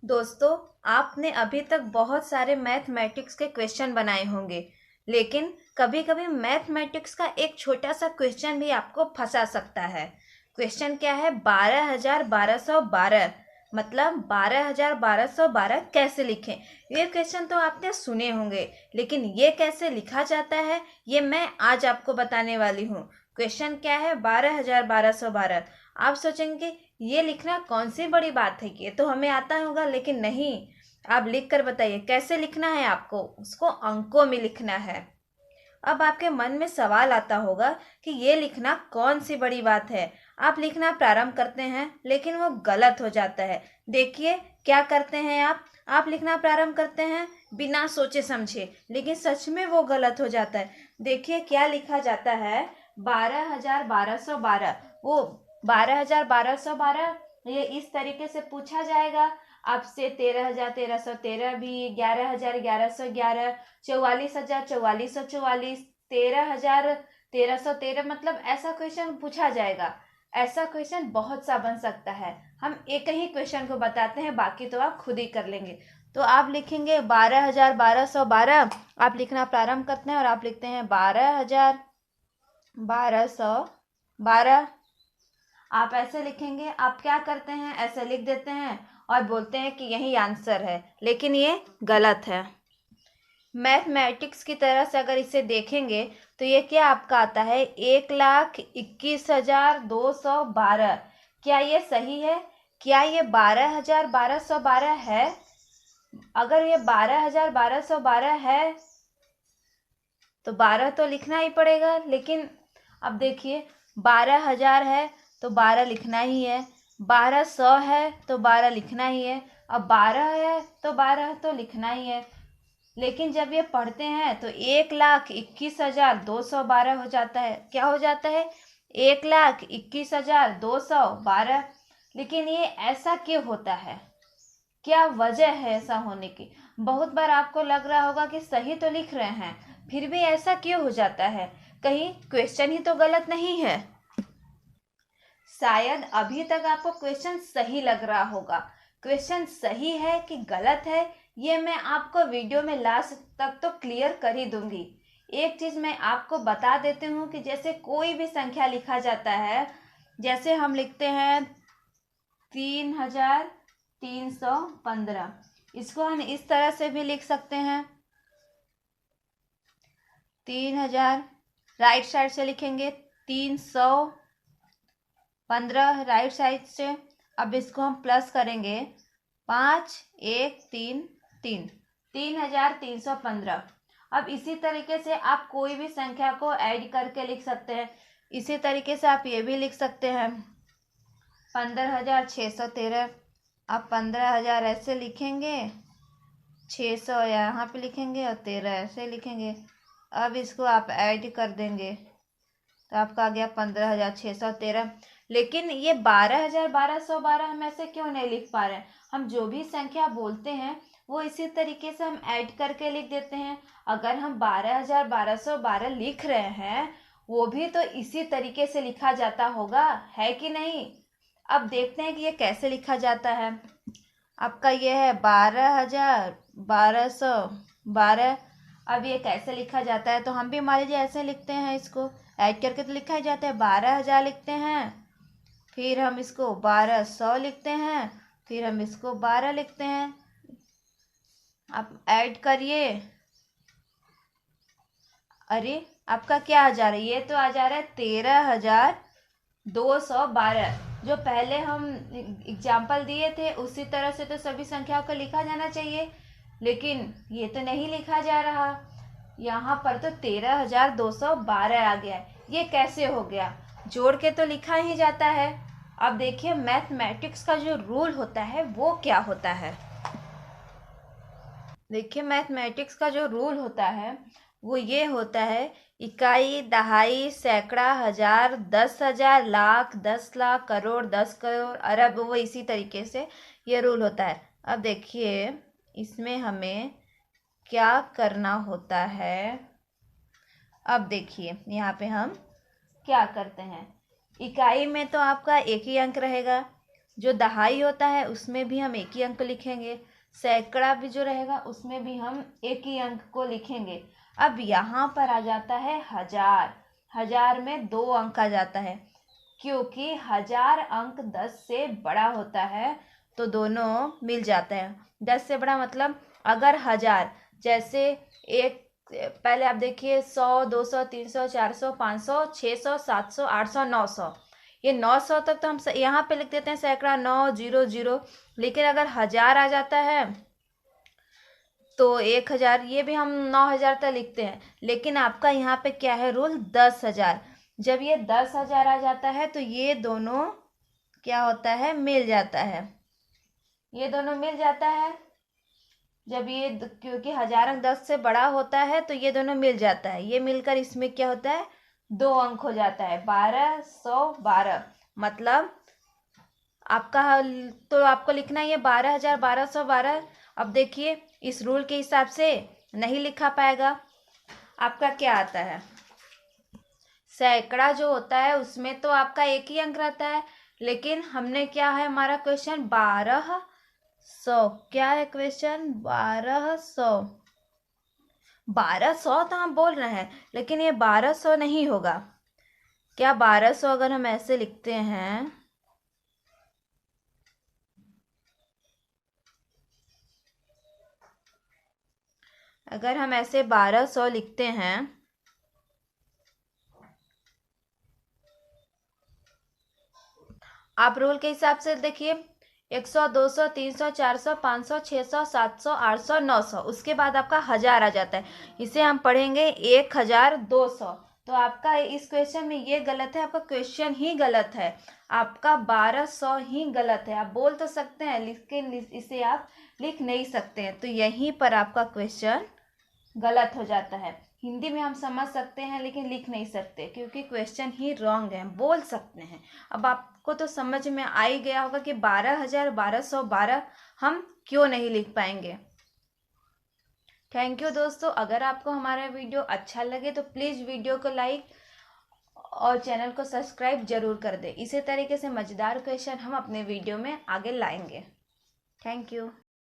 दोस्तों, आपने अभी तक बहुत सारे मैथमेटिक्स के क्वेश्चन बनाए होंगे, लेकिन कभी कभी मैथमेटिक्स का एक छोटा सा क्वेश्चन भी आपको फंसा सकता है। क्वेश्चन क्या है? 12,1212 मतलब 12,1212 कैसे लिखें। ये क्वेश्चन तो आपने सुने होंगे, लेकिन ये कैसे लिखा जाता है ये मैं आज आपको बताने वाली हूँ। क्वेश्चन क्या है? 12,1212। आप सोचेंगे ये लिखना कौन सी बड़ी बात है, ये तो हमें आता होगा, लेकिन नहीं। आप लिख कर बताइए कैसे लिखना है, आपको उसको अंकों में लिखना है। अब आपके मन में सवाल आता होगा कि ये लिखना कौन सी बड़ी बात है। आप लिखना प्रारंभ करते हैं, लेकिन वो गलत हो जाता है। देखिए क्या करते हैं आप लिखना प्रारंभ करते हैं बिना सोचे समझे, लेकिन सच में वो गलत हो जाता है। देखिए क्या लिखा जाता है, 12,1212। वो 12,1212 ये इस तरीके से पूछा जाएगा आपसे। 13,1313 भी, 11,1111, 44,4444, 13,1313, मतलब ऐसा क्वेश्चन पूछा जाएगा। ऐसा क्वेश्चन बहुत सा बन सकता है। हम एक ही क्वेश्चन को बताते हैं, बाकी तो आप खुद ही कर लेंगे। तो आप लिखेंगे 12,1212। आप लिखना प्रारंभ करते हैं और आप लिखते हैं 12,1212। आप ऐसे लिखेंगे। आप क्या करते हैं, ऐसे लिख देते हैं और बोलते हैं कि यही आंसर है, लेकिन ये गलत है। मैथमेटिक्स की तरह से अगर इसे देखेंगे तो ये क्या आपका आता है, 1,21,212। क्या ये सही है? क्या ये 12,1212 है? अगर ये 12,1212 है तो 12 तो लिखना ही पड़ेगा। लेकिन अब देखिए, 12,000 है तो 12 लिखना ही है, 1200 है तो 12 लिखना ही है, अब 12 है तो 12 तो लिखना ही है। लेकिन जब ये पढ़ते हैं तो 1,21,212 हो जाता है। क्या हो जाता है? 1,21,212। लेकिन ये ऐसा क्यों होता है? क्या वजह है ऐसा होने की? बहुत बार आपको लग रहा होगा कि सही तो लिख रहे हैं, फिर भी ऐसा क्यों हो जाता है? कहीं क्वेश्चन ही तो गलत नहीं है। शायद अभी तक आपको क्वेश्चन सही लग रहा होगा। क्वेश्चन सही है कि गलत है, ये मैं आपको वीडियो में लास्ट तक तो क्लियर कर ही दूंगी। एक चीज मैं आपको बता देती हूँ कि जैसे कोई भी संख्या लिखा जाता है, जैसे हम लिखते हैं 3,315, इसको हम इस तरह से भी लिख सकते हैं। 3,000 राइट साइड से लिखेंगे, 315 राइट साइड से। अब इसको हम प्लस करेंगे, 5,1,3,3, 3,315। अब इसी तरीके से आप कोई भी संख्या को ऐड करके लिख सकते हैं। इसी तरीके से आप ये भी लिख सकते हैं, 15,613। आप 15,000 ऐसे लिखेंगे, 600 यहाँ पे लिखेंगे और 13 ऐसे लिखेंगे। अब इसको आप ऐड कर देंगे तो आपका आ गया 15,613। लेकिन ये 12,1212 हम ऐसे क्यों नहीं लिख पा रहे हैं? हम जो भी संख्या बोलते हैं वो इसी तरीके से हम ऐड करके लिख देते हैं। अगर हम 12,1212 लिख रहे हैं, वो भी तो इसी तरीके से लिखा जाता होगा, है कि नहीं? अब देखते हैं कि ये कैसे लिखा जाता है। आपका ये है 12,1212। अब ये कैसे लिखा जाता है, तो हम भी मान लीजिए ऐसे लिखते हैं, इसको ऐड करके तो लिखा ही जाता है। 12,000 लिखते हैं, फिर हम इसको 1,200 लिखते हैं, फिर हम इसको 12 लिखते हैं। आप ऐड करिए। अरे आपका क्या आ जा रहा है? ये तो आ जा रहा है 13,212। जो पहले हम एग्जाम्पल दिए थे उसी तरह से तो सभी संख्याओं को लिखा जाना चाहिए, लेकिन ये तो नहीं लिखा जा रहा। यहाँ पर तो 13,212 आ गया है। ये कैसे हो गया? जोड़ के तो लिखा ही जाता है। अब देखिए मैथमेटिक्स का जो रूल होता है वो क्या होता है। देखिए मैथमेटिक्स का जो रूल होता है वो ये होता है, इकाई, दहाई, सैकड़ा, हजार, 10,000, लाख, 10 लाख, करोड़, 10 करोड़, अरब, वो इसी तरीके से ये रूल होता है। अब देखिए इसमें हमें क्या करना होता है। अब देखिए यहाँ पे हम क्या करते हैं। इकाई में तो आपका एक ही अंक रहेगा, जो दहाई होता है उसमें भी हम एक ही अंक लिखेंगे, सैकड़ा भी जो रहेगा उसमें भी हम एक ही अंक को लिखेंगे। अब यहाँ पर आ जाता है हजार, हजार में 2 अंक आ जाता है, क्योंकि 1000 अंक 10 से बड़ा होता है तो दोनों मिल जाता है। 10 से बड़ा मतलब अगर 1000, जैसे एक, पहले आप देखिए 100, 200, 300, 400, 500, 600, 700, 800, 900, ये 900 तक तो हम यहाँ पे लिख देते हैं सैकड़ा 900, लेकिन अगर 1000 आ जाता है तो 1000, ये भी हम 9000 तक लिखते हैं। लेकिन आपका यहाँ पे क्या है रूल, 10,000। जब ये 10,000 आ जाता है तो ये दोनों क्या होता है, मिल जाता है, ये दोनों मिल जाता है। जब ये, क्योंकि 1000 अंक 10 से बड़ा होता है तो ये दोनों मिल जाता है, ये मिलकर इसमें क्या होता है, 2 अंक हो जाता है, 1212। मतलब आपका तो आपको लिखना है ये 12,1212। अब देखिए इस रूल के हिसाब से नहीं लिखा पाएगा। आपका क्या आता है, सैकड़ा जो होता है उसमें तो आपका एक ही अंक रहता है, लेकिन हमने क्या है, हमारा क्वेश्चन 1200, क्या है क्वेश्चन, 1200। 1200 तो हम बोल रहे हैं, लेकिन ये 1200 नहीं होगा। क्या 1200 अगर हम ऐसे लिखते हैं, अगर हम ऐसे 1200 लिखते हैं, आप रूल के हिसाब से देखिए 100, 200, 300, 400, 500, 600, 700, 800, 900, उसके बाद आपका 1000 आ जाता है, इसे हम पढ़ेंगे 1200। तो आपका इस क्वेश्चन में ये गलत है, आपका क्वेश्चन ही गलत है, आपका 1200 ही गलत है। आप बोल तो सकते हैं लेकिन इसे आप लिख नहीं सकते हैं, तो यहीं पर आपका क्वेश्चन गलत हो जाता है। हिंदी में हम समझ सकते हैं लेकिन लिख नहीं सकते, क्योंकि क्वेश्चन ही रॉन्ग है, बोल सकते हैं। अब आपको तो समझ में आ ही गया होगा कि 12,1212 हम क्यों नहीं लिख पाएंगे। थैंक यू दोस्तों, अगर आपको हमारा वीडियो अच्छा लगे तो प्लीज़ वीडियो को लाइक और चैनल को सब्सक्राइब जरूर कर दें। इसी तरीके से मज़ेदार क्वेश्चन हम अपने वीडियो में आगे लाएंगे। Thank you.